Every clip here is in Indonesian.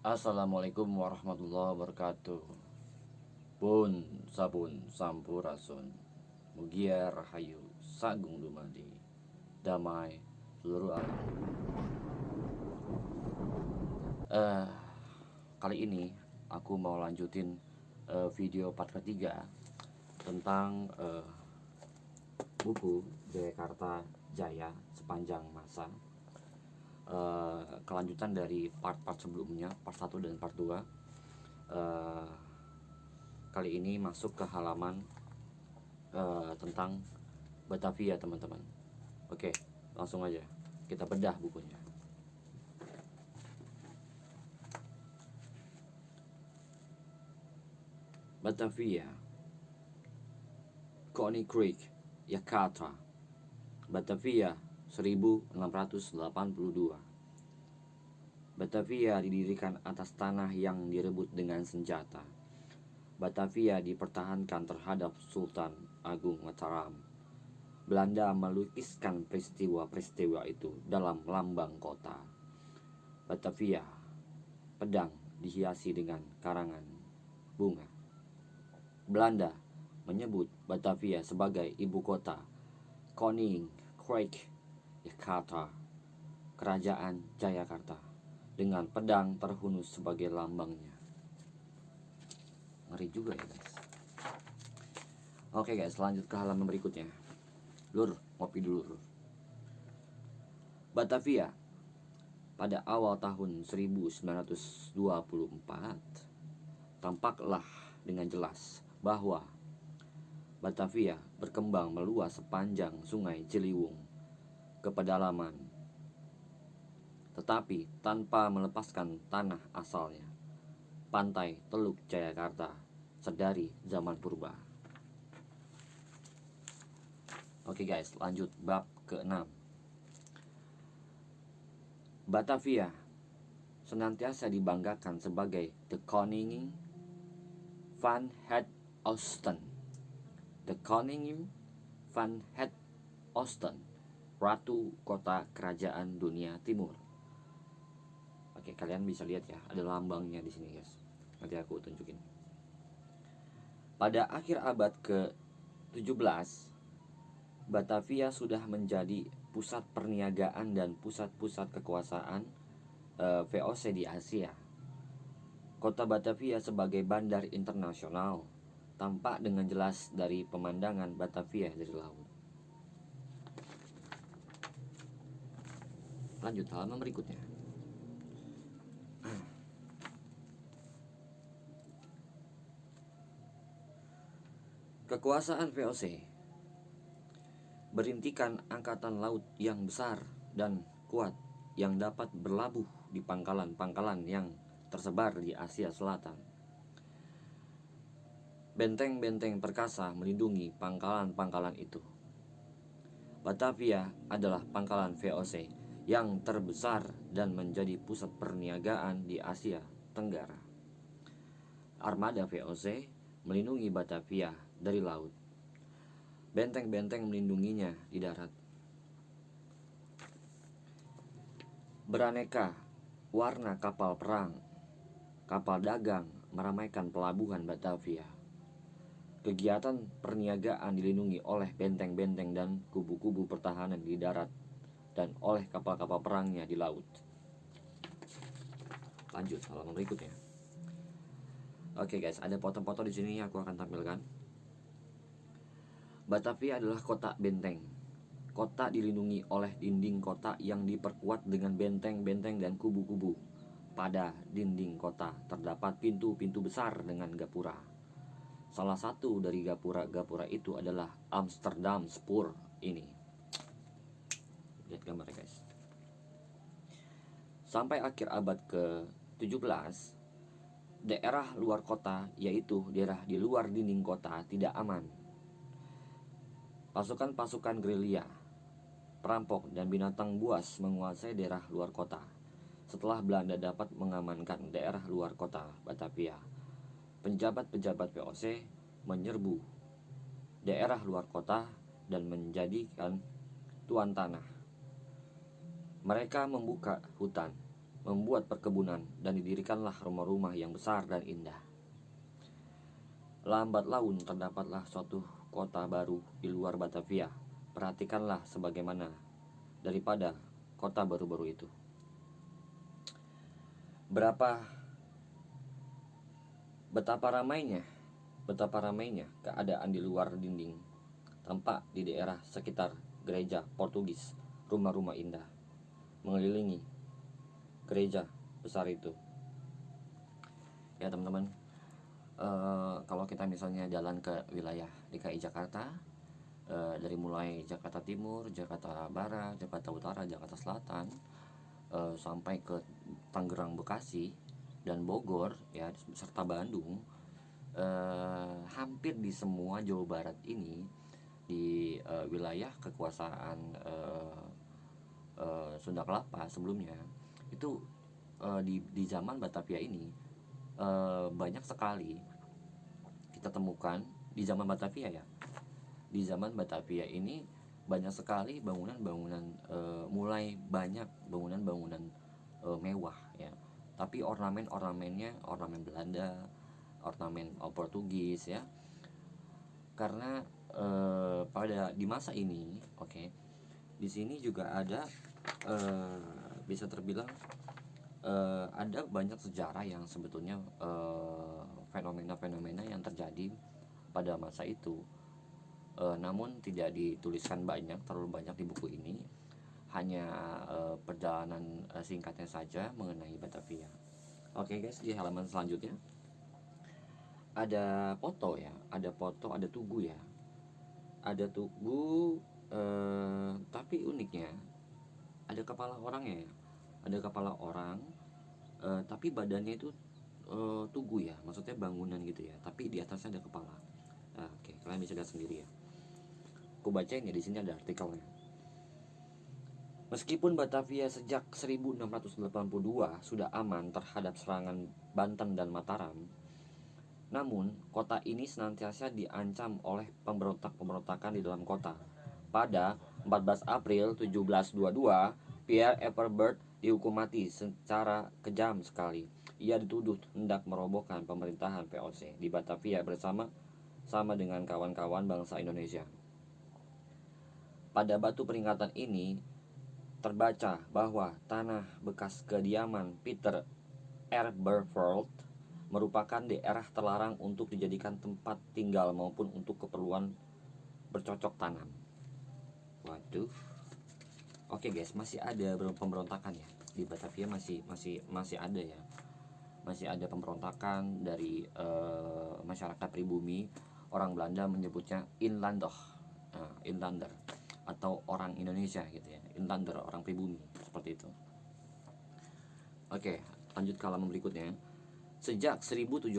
Assalamualaikum warahmatullahi wabarakatuh. Pun sabun sampurasun Mugia Rahayu Sagung Dumadi Damai seluruh alam. eh Kali ini aku mau lanjutin video part ketiga tentang buku Jayakarta Jaya Sepanjang Masa. Kelanjutan dari part-part sebelumnya, part 1 dan part 2. Kali ini masuk ke halaman tentang Batavia, teman-teman. Oke, langsung aja kita bedah bukunya. Batavia, Coney Creek, Jakarta. Batavia 1682. Batavia didirikan atas tanah yang direbut dengan senjata. Batavia dipertahankan terhadap Sultan Agung Mataram. Belanda melukiskan peristiwa-peristiwa itu dalam lambang kota. Batavia, pedang dihiasi dengan karangan bunga. Belanda menyebut Batavia sebagai ibu kota Koninkrijk Jakarta, Kerajaan Jayakarta, dengan pedang terhunus sebagai lambangnya. Ngeri juga ya guys. Oke guys, lanjut ke halaman berikutnya. Lur, ngopi dulu lur. Batavia pada awal tahun 1924 tampaklah dengan jelas bahwa Batavia berkembang meluas sepanjang sungai Ciliwung ke pedalaman, tetapi tanpa melepaskan tanah asalnya, pantai Teluk Jayakarta sedari zaman purba. Oke guys, lanjut bab ke-6. Batavia senantiasa dibanggakan sebagai The Koningin van het Oosten. The Koningin van het Oosten, Ratu Kota Kerajaan Dunia Timur. Oke, kalian bisa lihat ya, ada lambangnya di sini guys. Nanti aku tunjukin. Pada akhir abad ke-17, Batavia sudah menjadi pusat perniagaan dan pusat-pusat kekuasaan VOC di Asia. Kota Batavia sebagai bandar internasional tampak dengan jelas dari pemandangan Batavia dari laut. Lanjut halaman berikutnya. Kekuasaan VOC berintikan angkatan laut yang besar dan kuat yang dapat berlabuh di pangkalan-pangkalan yang tersebar di Asia Selatan. Benteng-benteng perkasa melindungi pangkalan-pangkalan itu. Batavia adalah pangkalan VOC yang terbesar dan menjadi pusat perniagaan di Asia Tenggara. Armada VOC melindungi Batavia dari laut. Benteng-benteng melindunginya di darat. Beraneka warna kapal perang, kapal dagang meramaikan pelabuhan Batavia. Kegiatan perniagaan dilindungi oleh benteng-benteng dan kubu-kubu pertahanan di darat dan oleh kapal-kapal perangnya di laut. Lanjut halaman berikutnya. Oke guys, ada foto-foto di sini yang aku akan tampilkan. Batavia adalah kota benteng. Kota dilindungi oleh dinding kota yang diperkuat dengan benteng-benteng dan kubu-kubu. Pada dinding kota terdapat pintu-pintu besar dengan gapura. Salah satu dari gapura-gapura itu adalah Amsterdam Spoor ini. Lihat gambarnya guys. Sampai akhir abad ke-17, daerah luar kota, yaitu daerah di luar dinding kota, tidak aman. Pasukan-pasukan gerilya, perampok, dan binatang buas menguasai daerah luar kota. Setelah Belanda dapat mengamankan daerah luar kota Batavia, penjabat-penjabat VOC menyerbu daerah luar kota dan menjadikan tuan tanah. Mereka membuka hutan, membuat perkebunan, dan didirikanlah rumah-rumah yang besar dan indah. Lambat laun terdapatlah suatu kota baru di luar Batavia. Perhatikanlah sebagaimana daripada kota baru-baru itu. Betapa ramainya keadaan di luar dinding, tampak di daerah sekitar gereja Portugis, rumah-rumah indah mengelilingi gereja besar itu. Ya teman-teman, kalau kita misalnya jalan ke wilayah DKI Jakarta, dari mulai Jakarta Timur, Jakarta Barat, Jakarta Utara, Jakarta Selatan, sampai ke Tangerang, Bekasi, dan Bogor, ya, serta Bandung, hampir di semua Jawa Barat ini, di wilayah kekuasaan Sunda Kelapa sebelumnya, itu di zaman Batavia ini banyak sekali kita temukan di zaman Batavia ya. Di zaman Batavia ini banyak sekali bangunan-bangunan, mulai banyak bangunan-bangunan mewah ya. Tapi ornamen-ornamennya ornamen Belanda, ornamen Portugis ya. Karena pada di masa ini, oke, di sini juga ada bisa terbilang ada banyak sejarah yang sebetulnya fenomena-fenomena yang terjadi pada masa itu, namun tidak dituliskan terlalu banyak di buku ini. Hanya perjalanan singkatnya saja mengenai Batavia. Oke guys, di halaman selanjutnya ada foto ya, ada tugu ya, ada tugu, tapi uniknya ada kepala orangnya ya, ada kepala orang, tapi badannya itu tugu ya, maksudnya bangunan gitu ya, tapi di atasnya ada kepala. Nah, oke, kalian bisa lihat sendiri ya. Aku bacain ya, di sini ada artikelnya. Meskipun Batavia sejak 1682 sudah aman terhadap serangan Banten dan Mataram, namun kota ini senantiasa diancam oleh pemberontak-pemberontakan di dalam kota. Pada 14 April 1722, Pierre Everbert dihukum mati secara kejam sekali. Ia dituduh hendak merobohkan pemerintahan VOC di Batavia sama dengan kawan-kawan bangsa Indonesia. Pada batu peringatan ini terbaca bahwa tanah bekas kediaman Peter Everbert merupakan daerah terlarang untuk dijadikan tempat tinggal maupun untuk keperluan bercocok tanam. Waduh. Oke guys, masih ada pemberontakan ya di Batavia, masih ada ya. Masih ada pemberontakan dari masyarakat pribumi. Orang Belanda menyebutnya Inlander, Inlander, atau orang Indonesia gitu ya. Inlander, orang pribumi, seperti itu. Oke, lanjut ke halaman berikutnya. Sejak 1750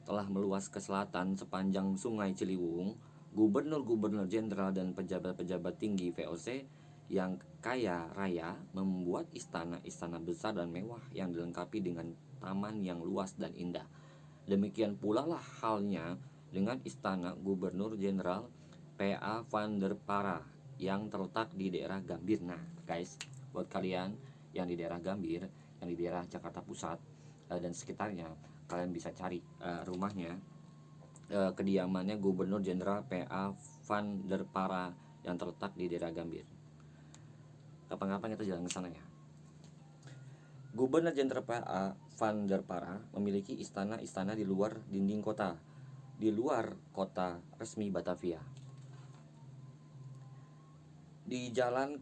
telah meluas ke selatan sepanjang Sungai Ciliwung. Gubernur-gubernur jenderal dan pejabat-pejabat tinggi VOC yang kaya raya membuat istana-istana besar dan mewah yang dilengkapi dengan taman yang luas dan indah. Demikian pula lah halnya dengan istana Gubernur Jenderal P.A. van der Para yang terletak di daerah Gambir. Nah guys, buat kalian yang di daerah Gambir, yang di daerah Jakarta Pusat dan sekitarnya, kalian bisa cari rumahnya, kediamannya Gubernur Jenderal P.A. van der Para yang terletak di daerah Gambir. Kapan-kapan kita jalan ke sana ya. Gubernur Jenderal P.A. van der Para memiliki istana-istana di luar dinding kota, di luar kota resmi Batavia. Di Jalan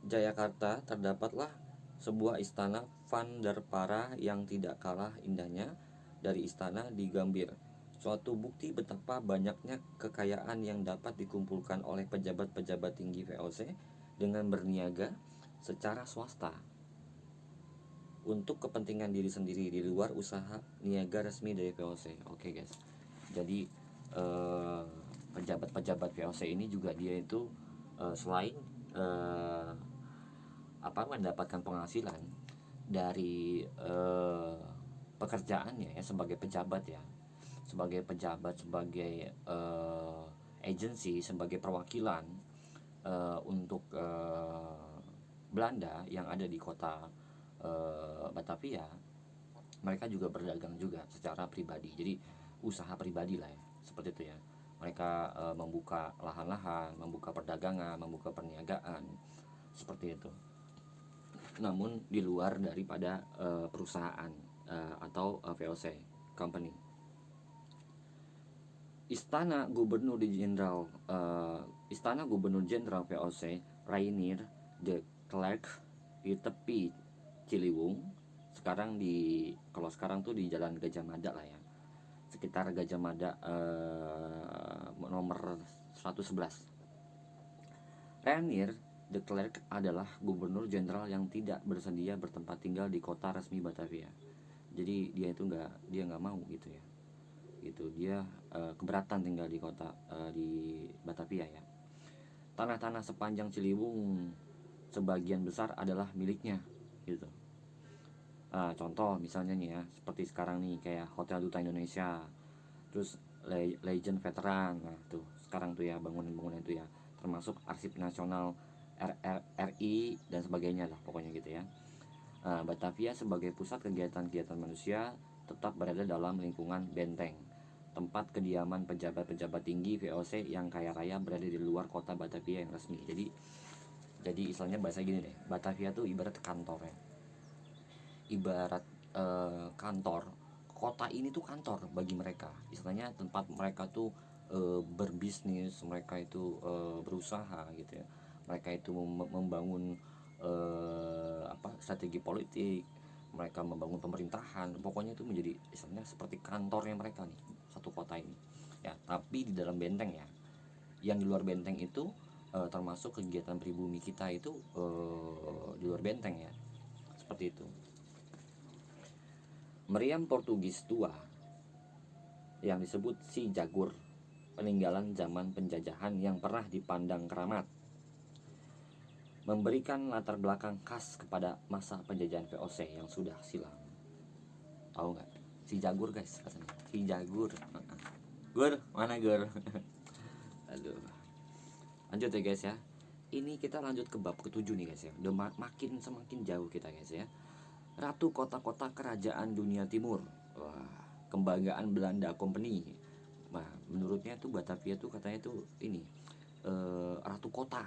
Jayakarta terdapatlah sebuah istana van der Para yang tidak kalah indahnya dari istana di Gambir. Suatu bukti betapa banyaknya kekayaan yang dapat dikumpulkan oleh pejabat-pejabat tinggi VOC dengan berniaga secara swasta untuk kepentingan diri sendiri di luar usaha niaga resmi dari VOC. Oke guys, jadi pejabat-pejabat VOC ini juga dia itu selain mendapatkan penghasilan dari pekerjaannya ya sebagai pejabat ya, sebagai agensi, sebagai perwakilan untuk Belanda yang ada di kota Batavia, mereka juga berdagang juga secara pribadi. Jadi usaha pribadi lah ya, seperti itu ya. Mereka membuka lahan-lahan, membuka perdagangan, membuka perniagaan, seperti itu. Namun di luar daripada perusahaan atau VOC company. Istana Gubernur Jenderal VOC Rainier de Klerk di tepi Ciliwung. Kalau sekarang tuh di Jalan Gajah Mada lah ya, sekitar Gajah Mada nomor 111. Rainier de Klerk adalah gubernur jenderal yang tidak bersedia bertempat tinggal di kota resmi Batavia. Jadi dia nggak mau gitu ya. Gitu, dia keberatan tinggal di kota di Batavia ya. Tanah-tanah sepanjang Ciliwung sebagian besar adalah miliknya gitu. Contoh misalnya nih ya, seperti sekarang nih kayak Hotel Duta Indonesia, terus Legend Veteran, nah tuh sekarang tuh ya bangunan-bangunan itu ya, termasuk Arsip Nasional RI dan sebagainya lah pokoknya gitu ya. Batavia sebagai pusat kegiatan-kegiatan manusia tetap berada dalam lingkungan benteng, tempat kediaman pejabat-pejabat tinggi VOC yang kaya raya berada di luar kota Batavia yang resmi. Jadi istilahnya bahasa gini deh, Batavia tuh ibarat kantor ya, ibarat kantor. Kota ini tuh kantor bagi mereka, istilahnya tempat mereka tuh berbisnis, mereka itu berusaha gitu ya, mereka itu membangun strategi politik, mereka membangun pemerintahan, pokoknya itu menjadi istilahnya seperti kantornya mereka nih, satu kota ini ya. Tapi di dalam benteng ya, yang di luar benteng itu termasuk kegiatan pribumi kita itu di luar benteng ya, seperti itu. Meriam Portugis tua yang disebut si Jagur, peninggalan zaman penjajahan yang pernah dipandang keramat, memberikan latar belakang khas kepada masa penjajahan VOC yang sudah silam. Tahu nggak? Si Jagur guys katanya. Si Jagur. Gur, mana Gur? Aduh. Lanjut ya guys ya. Ini kita lanjut ke bab ke-7 nih guys ya. Udah makin semakin jauh kita guys ya. Ratu kota-kota kerajaan dunia timur. Wah, kebanggaan Belanda Company. Nah, menurutnya tuh Batavia tuh katanya tuh ini ratu kota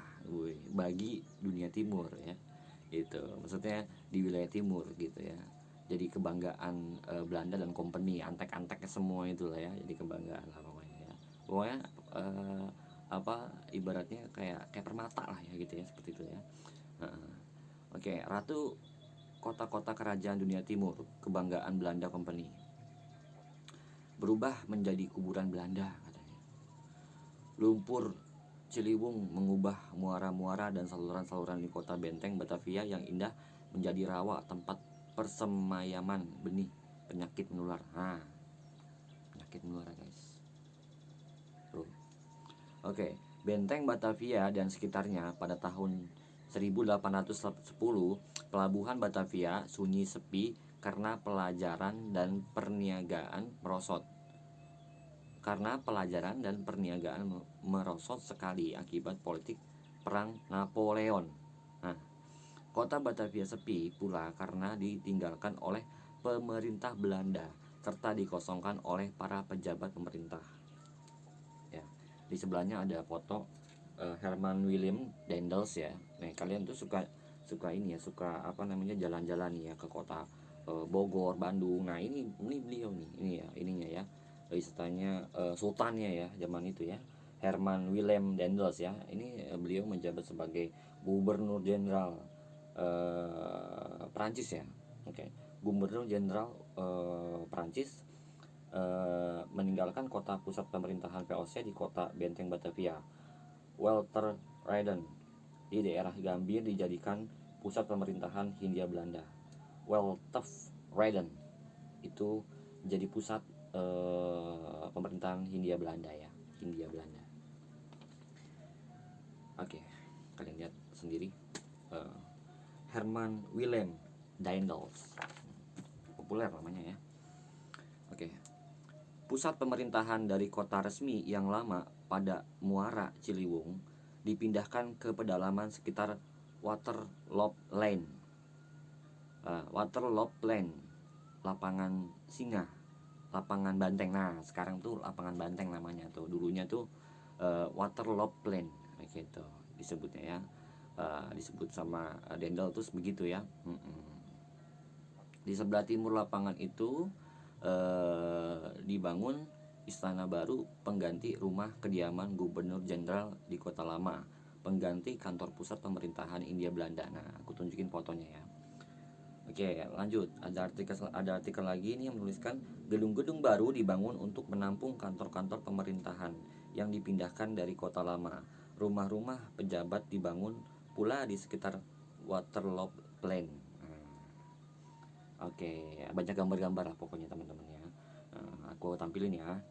bagi dunia timur ya. Gitu. Maksudnya di wilayah timur gitu ya. Jadi kebanggaan Belanda dan Company, antek-anteknya semua itu lah ya. Jadi kebanggaan lah pokoknya ya. Pokoknya ibaratnya kayak permata lah ya gitu ya, seperti itu ya. Oke, ratu kota-kota kerajaan dunia timur, kebanggaan Belanda Company, berubah menjadi kuburan Belanda katanya. Lumpur Ciliwung mengubah muara-muara dan saluran-saluran di kota benteng Batavia yang indah menjadi rawa tempat persemayaman benih penyakit menular. Penyakit menular guys. Tuh. Oke, benteng Batavia dan sekitarnya pada tahun 1810, pelabuhan Batavia sunyi sepi karena pelajaran dan perniagaan merosot. Sekali akibat politik perang Napoleon. Nah, kota Batavia sepi pula karena ditinggalkan oleh pemerintah Belanda serta dikosongkan oleh para pejabat pemerintah. Ya, di sebelahnya ada foto Herman Willem Daendels ya. Nah, kalian tuh suka ini ya, suka jalan-jalan nih ya ke kota Bogor, Bandung. Nah, ini beliau nih, ini ya, ininya ya. Istilahnya sultannya ya zaman itu ya. Herman Willem Daendels ya. Ini beliau menjabat sebagai Gubernur Jenderal Prancis ya. Oke. Gubernur Jenderal Prancis meninggalkan kota pusat pemerintahan VOC di kota benteng Batavia. Walter Raiden di daerah Gambir dijadikan pusat pemerintahan Hindia Belanda. Walter Raiden itu jadi pusat pemerintahan Hindia Belanda ya, Hindia Belanda. Oke, kalian lihat sendiri Herman Willem Daendels, populer namanya ya. Oke. Pusat pemerintahan dari kota resmi yang lama pada muara Ciliwung dipindahkan ke pedalaman sekitar Waterloopland. Waterloopland, lapangan singa, lapangan banteng. Nah, sekarang tuh lapangan banteng namanya tuh. Dulunya tuh Waterloopland gitu disebutnya ya. Disebut sama Dendel terus begitu ya. Di sebelah timur lapangan itu dibangun istana baru pengganti rumah kediaman Gubernur Jenderal di Kota Lama, pengganti kantor pusat pemerintahan Hindia Belanda. Nah, aku tunjukin fotonya ya. Oke, lanjut. Ada artikel lagi ini yang menuliskan gedung-gedung baru dibangun untuk menampung kantor-kantor pemerintahan yang dipindahkan dari Kota Lama. Rumah-rumah pejabat dibangun pula di sekitar Waterloopland. Oke, banyak gambar-gambar lah pokoknya teman-teman ya. Aku tampilin ya.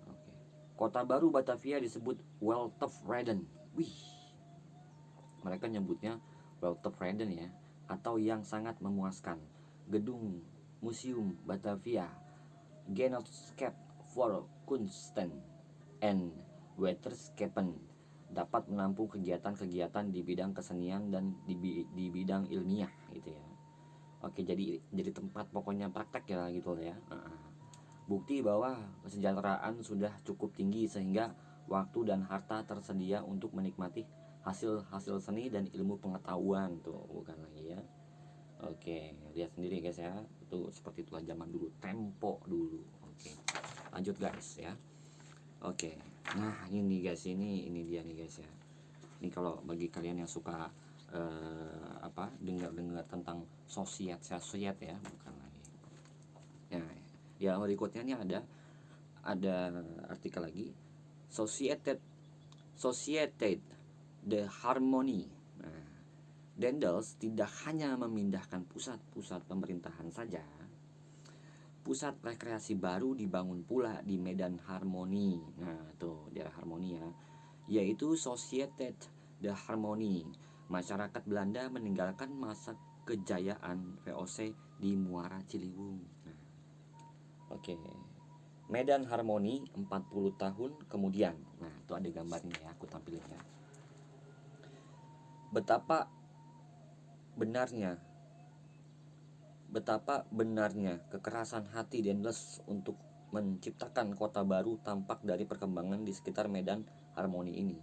Oke. Kota baru Batavia disebut Weltevreden. Wih, mereka nyebutnya Weltevreden ya, atau yang sangat memuaskan. Gedung Museum Batavia, Genootschap voor Kunsten and Wetenskappen, dapat menampung kegiatan-kegiatan di bidang kesenian dan di bidang ilmiah gitu ya. Oke, jadi tempat pokoknya praktek ya gitu ya. Bukti bahwa kesejahteraan sudah cukup tinggi sehingga waktu dan harta tersedia untuk menikmati hasil-hasil seni dan ilmu pengetahuan tuh, bukan lagi ya. Oke, lihat sendiri guys ya. Itu seperti itulah zaman dulu, tempo dulu. Oke. Lanjut guys ya. Oke. Nah, ini guys, ini dia nih guys ya. Ini kalau bagi kalian yang suka dengar tentang sosiet ya, bukan lagi. Ya, ya berikutnya ini ada artikel lagi. Societate the Harmony. Nah, Dendels tidak hanya memindahkan pusat-pusat pemerintahan saja. Pusat rekreasi baru dibangun pula di Medan Harmony. Nah, tuh daerah Harmony ya. Yaitu Societate the Harmony. Masyarakat Belanda meninggalkan masa kejayaan VOC di Muara Ciliwung. Nah, oke. Medan Harmony 40 tahun kemudian. Nah, itu ada gambarnya ya, aku tampilin ya. Betapa benarnya kekerasan hati Dendels untuk menciptakan kota baru tampak dari perkembangan di sekitar Medan Harmony ini.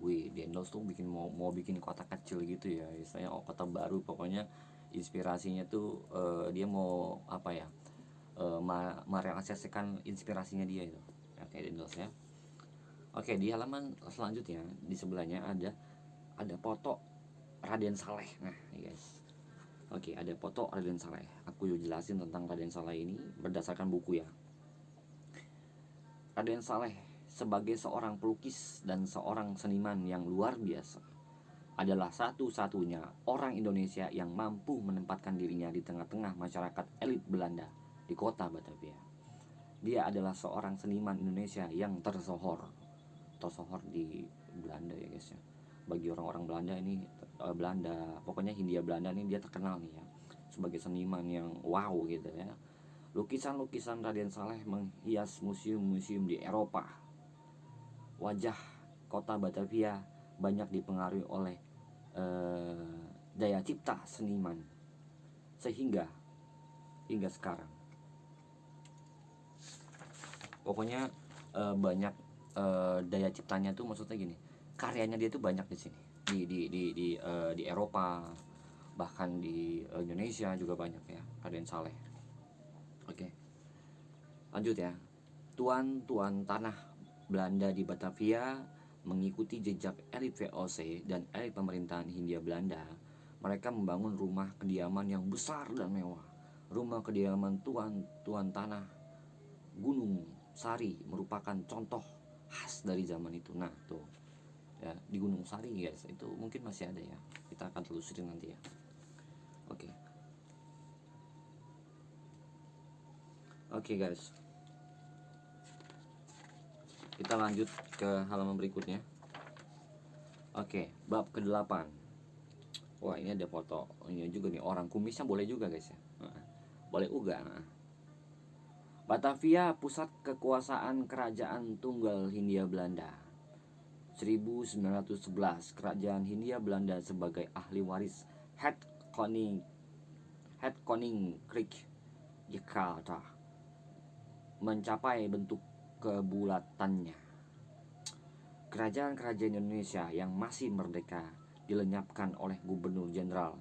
Wih, Dendels tuh mau bikin kota kecil gitu ya, istilahnya kota baru. Pokoknya inspirasinya tuh dia mau apa ya, merealisasikan inspirasinya dia itu. Oke, Dendels ya. Oke, di halaman selanjutnya di sebelahnya ada foto Raden Saleh. Nah, guys. Oke, ada foto Raden Saleh. Aku jelasin tentang Raden Saleh ini berdasarkan buku ya. Raden Saleh sebagai seorang pelukis dan seorang seniman yang luar biasa adalah satu-satunya orang Indonesia yang mampu menempatkan dirinya di tengah-tengah masyarakat elit Belanda di kota Batavia. Dia adalah seorang seniman Indonesia yang tersohor di Belanda ya guys ya. Bagi orang-orang Belanda ini pokoknya Hindia Belanda ini dia terkenal nih ya sebagai seniman yang wow gitu ya. Lukisan-lukisan Raden Saleh menghias museum-museum di Eropa. Wajah kota Batavia banyak dipengaruhi oleh daya cipta seniman sehingga hingga sekarang pokoknya banyak daya ciptanya tuh, maksudnya gini, karyanya dia tuh banyak di sini di Eropa, bahkan di Indonesia juga banyak ya Raden Saleh. Oke, lanjut ya. Tuan-tuan tanah Belanda di Batavia mengikuti jejak elit VOC dan elit pemerintahan Hindia Belanda. Mereka membangun rumah kediaman yang besar dan mewah. Rumah kediaman tuan tanah Gunung Sari merupakan contoh khas dari zaman itu. Nah, tuh ya di Gunung Sari guys, itu mungkin masih ada ya. Kita akan telusuri nanti ya. Oke. Oke guys. Kita lanjut ke halaman berikutnya. Oke, bab ke-8. Wah, ini ada foto. Ini juga nih orang kumisnya boleh juga guys ya. Boleh juga. Batavia pusat kekuasaan kerajaan tunggal Hindia Belanda. 1911, Kerajaan Hindia Belanda sebagai ahli waris Het Koninkrijk Jakarta mencapai bentuk kebulatannya. Kerajaan-kerajaan Indonesia yang masih merdeka dilenyapkan oleh Gubernur Jenderal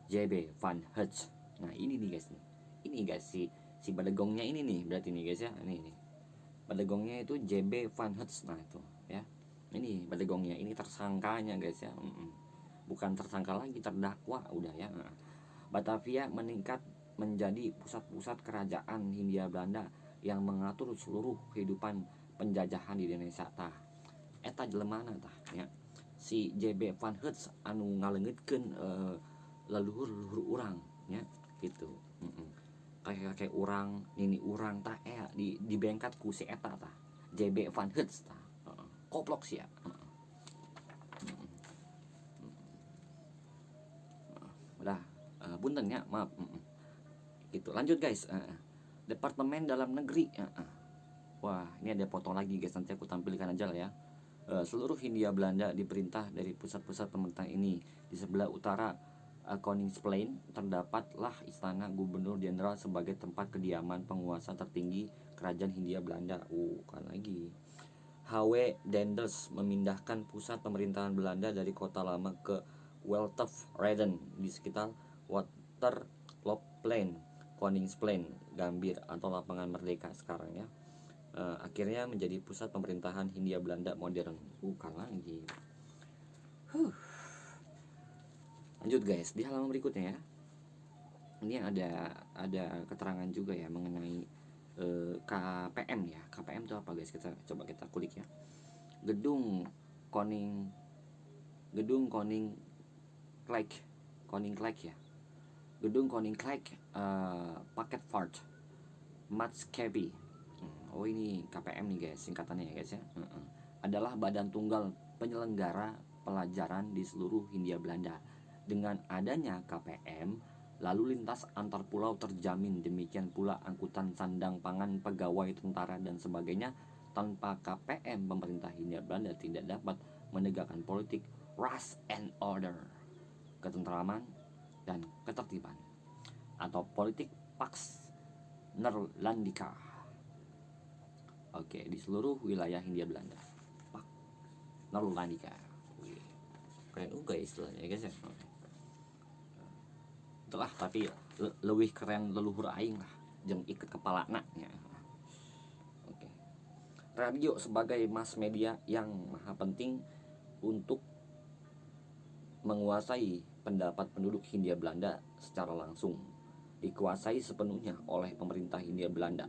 J.B. Van Hertz. Nah ini nih guys nih. Ini guys si Badegongnya ini nih berarti nih guys ya. Ini. Badegongnya itu J.B. Van Hertz. Nah itu ya. Ini Badegongnya, ini tersangkanya guys ya. Bukan tersangka lagi, terdakwa udah ya. Batavia meningkat menjadi pusat-pusat kerajaan Hindia Belanda yang mengatur seluruh kehidupan penjajahan di Indonesia tah. Eta jelemana tah ya. Si J.B. Van Hertz anu ngaleungitkeun leluhur urang ya gitu. Kakek urang, nini urang tah di bengkat ku si eta tah. J.B. Van Hertz tah. Koplok sih ya. Udah punten ya, maaf. Gitu. Lanjut guys. Departemen Dalam Negeri. Wah, ini ada foto lagi guys, nanti aku tampilkan aja lah ya. Seluruh Hindia Belanda diperintah dari pusat-pusat pemerintahan ini. Di sebelah utara Koningsplein terdapatlah istana Gubernur Jenderal sebagai tempat kediaman penguasa tertinggi Kerajaan Hindia Belanda. Kan lagi. H.W. Daendels memindahkan pusat pemerintahan Belanda dari kota lama ke Weltevreden di sekitar Waterloopplein, Koningsplein, Gambir atau Lapangan Merdeka sekarang ya. Akhirnya menjadi pusat pemerintahan Hindia Belanda modern. Kan lagi. Lanjut guys, di halaman berikutnya ya. Ini ada keterangan juga ya mengenai KPM ya. KPM itu apa guys? Coba kita kulik ya. Gedung Koninklijk ya. Gedung Koninklijk Paketvaart Maatschappij. Ini KPM nih guys, singkatannya ya guys ya. Adalah badan tunggal penyelenggara pelajaran di seluruh Hindia Belanda. Dengan adanya KPM, lalu lintas antar pulau terjamin, demikian pula angkutan sandang pangan, pegawai tentara dan sebagainya. Tanpa KPM, pemerintah Hindia Belanda tidak dapat menegakkan politik Rust and Order, ketentraman dan ketertiban, atau politik Pax Nerlandica. Oke, di seluruh wilayah Hindia Belanda. Pax Nerlandica. Keren juga istilahnya guys ya. Itulah, tapi lebih keren leluhur aing lah, jeung iket kepala anaknya. Oke. Radio sebagai mass media yang maha penting untuk menguasai pendapat penduduk Hindia Belanda secara langsung, dikuasai sepenuhnya oleh pemerintah Hindia Belanda.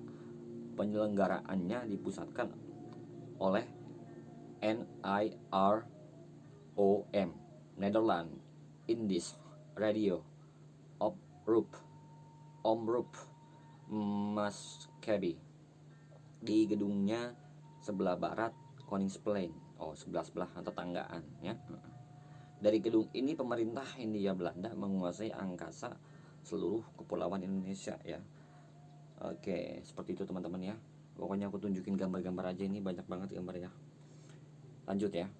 Penyelenggaraannya dipusatkan oleh NIROM, Nederland Indisch Radio Omroep Maatschappij di gedungnya sebelah barat Koningsplein. Sebelah tetanggaan ya. Dari gedung ini pemerintah Hindia Belanda menguasai angkasa seluruh kepulauan Indonesia ya. Oke, seperti itu teman-teman ya. Pokoknya aku tunjukin gambar-gambar aja, ini banyak banget gambar ya. Lanjut ya.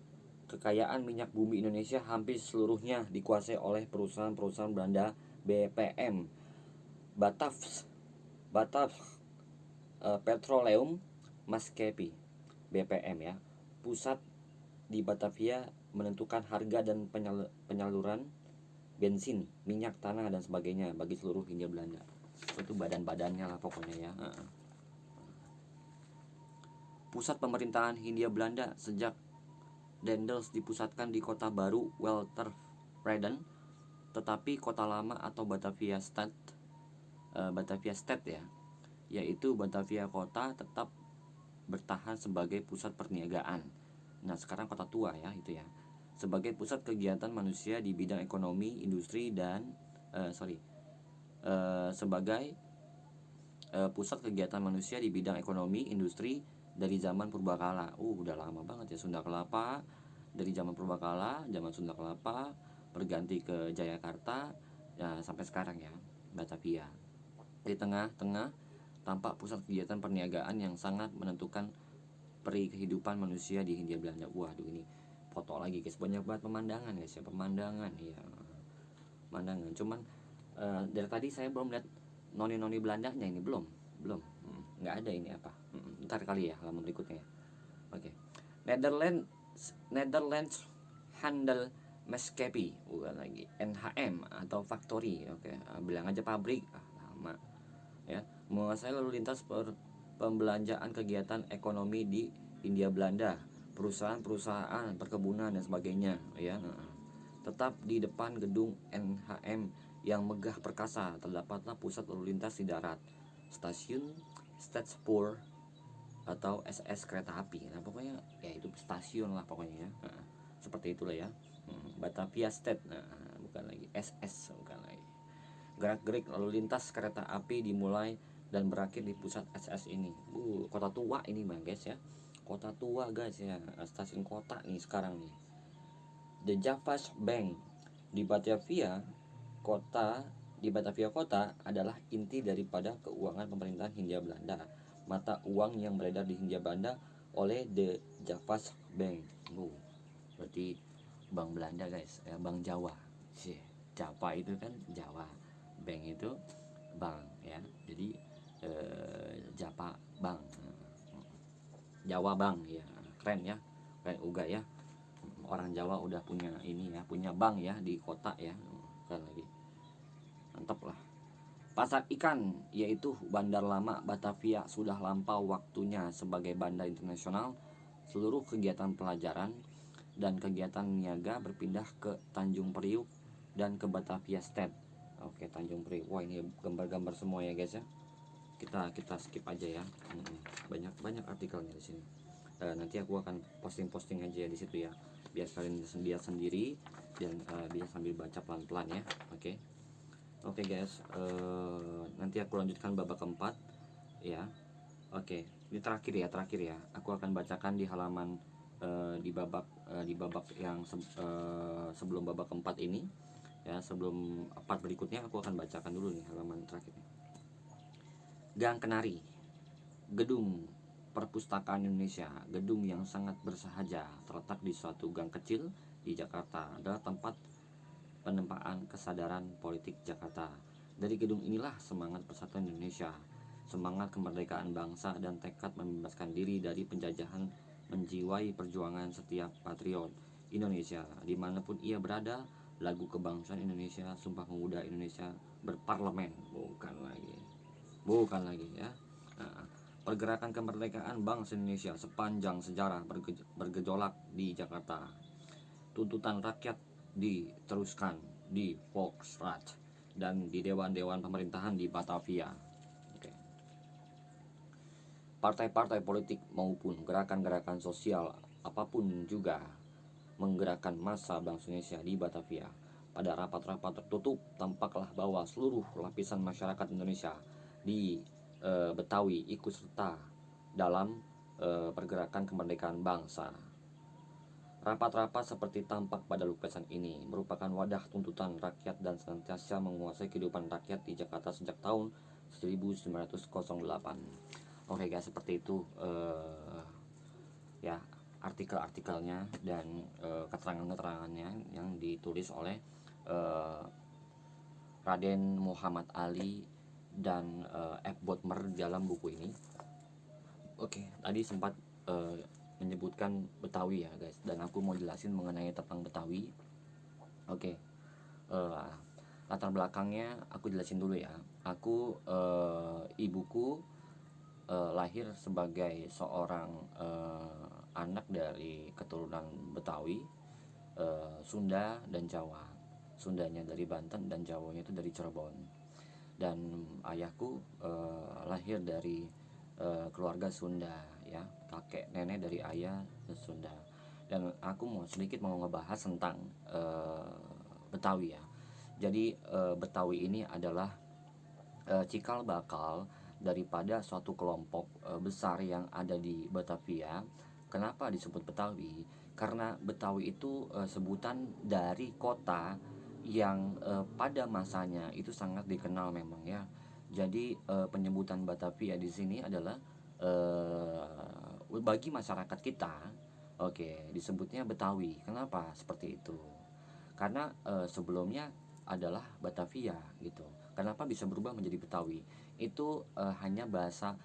Kekayaan minyak bumi Indonesia hampir seluruhnya dikuasai oleh perusahaan-perusahaan Belanda. BPM, Batavus Petroleum Maatschappij, BPM ya. Pusat di Batavia menentukan harga dan penyaluran bensin, minyak tanah dan sebagainya bagi seluruh Hindia Belanda. Itu badan-badannya lah pokoknya ya. Pusat pemerintahan Hindia Belanda sejak Daendels dipusatkan di kota baru Weltevreden, tetapi kota lama atau Batavia Stad ya, yaitu Batavia kota, tetap bertahan sebagai pusat perniagaan. Nah sekarang kota tua ya itu ya, sebagai pusat kegiatan manusia di bidang ekonomi, industri dan sebagai pusat kegiatan manusia di bidang ekonomi, industri dari zaman purbakala. Udah lama banget ya, Sunda Kelapa. Dari zaman purbakala, zaman Sunda Kelapa berganti ke Jayakarta ya, sampai sekarang ya, Batavia. Di tengah-tengah tampak pusat kegiatan perniagaan yang sangat menentukan peri kehidupan manusia di Hindia Belanda. Waduh, ini foto lagi guys, banyak banget pemandangan guys ya, pemandangan ya, pemandangan. Cuman dari tadi saya belum lihat noni-noni Belandanya ini, belum nggak ada ini apa. Ntar kali ya halaman berikutnya ya. Oke. Netherlands handle Maskapai, bukan lagi NHM atau factory. Oke, bilang aja pabrik, lama ya, menguasai lalu lintas pembelanjaan kegiatan ekonomi di Hindia Belanda, perusahaan-perusahaan perkebunan dan sebagainya ya. Tetap di depan gedung NHM yang megah perkasa terdapatlah pusat lalu lintas di darat, stasiun Stadspoor atau SS kereta api. Nah pokoknya ya itu stasiun lah pokoknya ya. Seperti itulah ya. Batavia State, bukan lagi SS, bukan lagi. Gerak-gerik lalu lintas kereta api dimulai dan berakhir di pusat SS ini. Kota tua ini bang guys ya, kota tua guys ya, stasiun kota nih sekarang nih. The Java's Bank di Batavia kota adalah inti daripada keuangan pemerintahan Hindia Belanda. Mata uang yang beredar di Hindia Belanda oleh The Java's Bank. Berarti Bank Belanda guys ya, Bank Jawa. Java itu kan Jawa, bank itu bank ya, jadi Java Bank, Jawa Bank ya, keren ya, keren juga ya, orang Jawa udah punya ini ya, punya bank ya di kota ya, keren lagi, mantap lah. Pasar ikan, yaitu Bandar Lama Batavia sudah lampau waktunya sebagai bandar internasional. Seluruh kegiatan pelajaran dan kegiatan niaga berpindah ke Tanjung Priuk dan ke Batavia State. Oke, Tanjung Priuk. Wah, ini gambar-gambar semua ya guys ya. Kita skip aja ya. Banyak artikelnya di sini. Nanti aku akan posting aja di situ ya, biar kalian lihat sendiri dan bisa sambil baca pelan-pelan ya. Oke guys, nanti aku lanjutkan babak keempat ya. Oke, ini terakhir ya. Aku akan bacakan di halaman di babak yang sebelum babak keempat ini ya. Sebelum part berikutnya aku akan bacakan dulu nih halaman terakhirnya. Gang Kenari, gedung Perpustakaan Indonesia, gedung yang sangat bersahaja, terletak di suatu gang kecil di Jakarta, adalah tempat penempaan kesadaran politik Jakarta. Dari gedung inilah semangat persatuan Indonesia, semangat kemerdekaan bangsa dan tekad membebaskan diri dari penjajahan menjiwai perjuangan setiap patriot Indonesia dimanapun ia berada. Lagu kebangsaan Indonesia, Sumpah Pemuda Indonesia berparlemen, bukan lagi ya. Pergerakan kemerdekaan bangsa Indonesia sepanjang sejarah bergejolak di Jakarta. Tuntutan rakyat diteruskan di Volksraad dan di dewan-dewan pemerintahan di Batavia. Partai-partai politik maupun gerakan-gerakan sosial apapun juga menggerakkan massa bangsa Indonesia di Batavia. Pada rapat-rapat tertutup tampaklah bahwa seluruh lapisan masyarakat Indonesia di Betawi ikut serta dalam pergerakan kemerdekaan bangsa. Rapat-rapat seperti tampak pada lukisan ini merupakan wadah tuntutan rakyat dan senantiasa menguasai kehidupan rakyat di Jakarta sejak tahun 1908. Oke guys, seperti itu ya artikel-artikelnya dan keterangan-keterangannya yang ditulis oleh Raden Muhammad Ali dan F. Bodmer dalam buku ini. Oke, tadi sempat menyebutkan Betawi ya guys, dan aku mau jelasin mengenai tentang Betawi. Oke, latar belakangnya aku jelasin dulu ya. Aku ibuku lahir sebagai seorang anak dari keturunan Betawi, Sunda dan Jawa. Sundanya dari Banten dan Jawanya itu dari Cirebon. Dan ayahku lahir dari keluarga Sunda ya, kakek nenek dari ayah Sunda. Dan aku sedikit mau ngebahas tentang Betawi ya. Jadi Betawi ini adalah cikal bakal daripada suatu kelompok besar yang ada di Batavia. Kenapa disebut Betawi? Karena Betawi itu sebutan dari kota yang pada masanya itu sangat dikenal memang ya. Jadi penyebutan Batavia di sini adalah bagi masyarakat kita Oke, disebutnya Betawi. Kenapa seperti itu? Karena sebelumnya adalah Batavia gitu. Kenapa bisa berubah menjadi Betawi? Itu hanya bahasa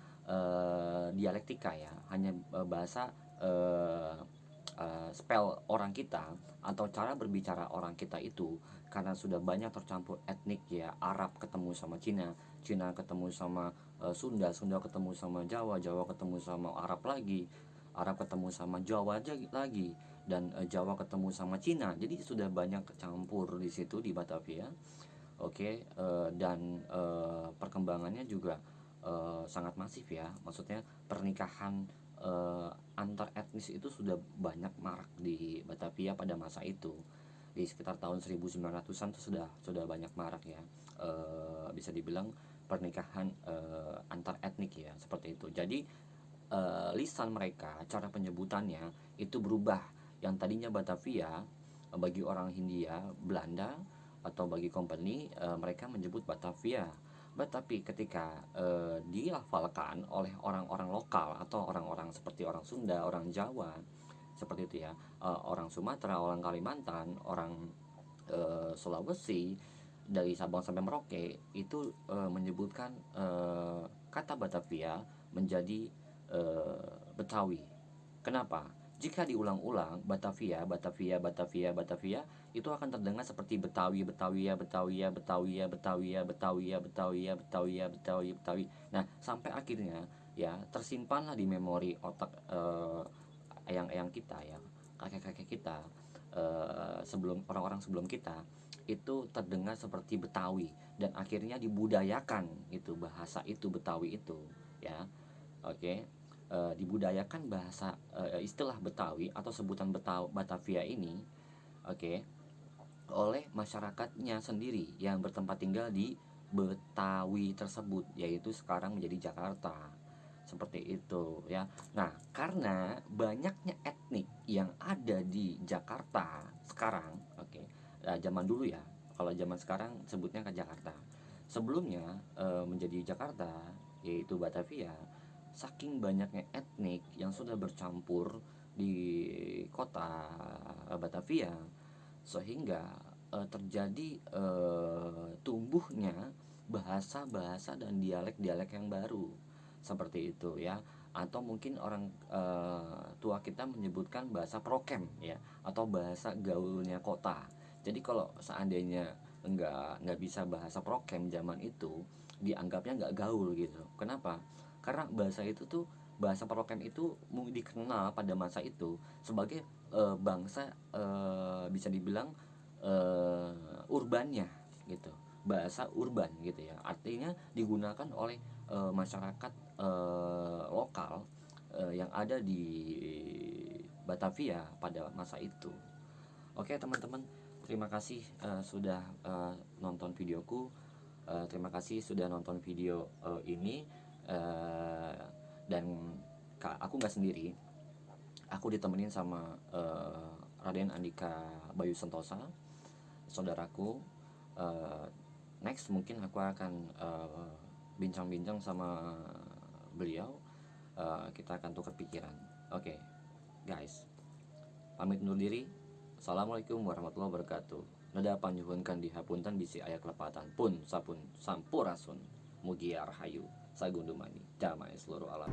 dialektika ya, hanya bahasa eh, spell orang kita atau cara berbicara orang kita itu, karena sudah banyak tercampur etnik ya, Arab ketemu sama Cina, Cina ketemu sama Sunda, Sunda ketemu sama Jawa, Jawa ketemu sama Arab lagi, Arab ketemu sama Jawa lagi, dan Jawa ketemu sama Cina. Jadi sudah banyak campur di situ di Batavia. Oke, dan perkembangannya juga sangat masif ya. Maksudnya pernikahan antar etnis itu sudah banyak marak di Batavia pada masa itu. Di sekitar tahun 1900-an tuh sudah banyak marak ya. Bisa dibilang pernikahan antar etnik ya, seperti itu. Jadi lisan mereka, cara penyebutannya itu berubah. Yang tadinya Batavia bagi orang Hindia, Belanda atau bagi company, mereka menyebut Batavia. Tapi ketika dilafalkan oleh orang-orang lokal atau orang-orang seperti orang Sunda, orang Jawa, seperti itu ya, orang Sumatera, orang Kalimantan, orang Sulawesi, dari Sabang sampai Merauke itu menyebutkan kata Batavia menjadi Betawi. Kenapa? Jika diulang-ulang Batavia, Batavia, Batavia, Batavia, itu akan terdengar seperti Betawi, Betawi, Betawi, Betawi, Betawi, Betawi, Betawi, Betawi, Betawi, Betawi. Nah, sampai akhirnya ya tersimpanlah di memori otak eyang-eyang kita ya, kakek-kakek kita, sebelum orang-orang sebelum kita itu terdengar seperti Betawi, dan akhirnya dibudayakan itu bahasa itu, Betawi itu ya. Oke, dibudayakan bahasa istilah Betawi atau sebutan Batavia ini, oke, oleh masyarakatnya sendiri yang bertempat tinggal di Betawi tersebut, yaitu sekarang menjadi Jakarta. Seperti itu ya. Nah, karena banyaknya etnik yang ada di Jakarta sekarang, oke. Zaman dulu ya. Kalau zaman sekarang sebutnya ke Jakarta. Sebelumnya menjadi Jakarta, yaitu Batavia, saking banyaknya etnik yang sudah bercampur di kota Batavia, sehingga terjadi tumbuhnya bahasa-bahasa dan dialek-dialek yang baru, seperti itu ya. Atau mungkin orang tua kita menyebutkan bahasa prokem ya, atau bahasa gaulnya kota. Jadi kalau seandainya nggak bisa bahasa prokem zaman itu, dianggapnya nggak gaul gitu. Kenapa? Karena bahasa prokem itu dikenal pada masa itu sebagai bangsa, bisa dibilang urbannya gitu, bahasa urban gitu ya, artinya digunakan oleh masyarakat lokal yang ada di Batavia pada masa itu. Oke teman-teman, terima kasih sudah nonton videoku. Terima kasih sudah nonton video ini. uh, dan aku nggak sendiri, aku ditemenin sama Raden Andika Bayu Sentosa, saudaraku. uh, Next mungkin aku akan bincang-bincang sama beliau. Kita akan tukar pikiran. Oke, guys, pamit undur diri. Assalamualaikum warahmatullahi wabarakatuh. Nada panjuhunkan dihapunten bisi ayak lepatan pun sapun sampurasun mugia rahayu sagundumani damai seluruh alam.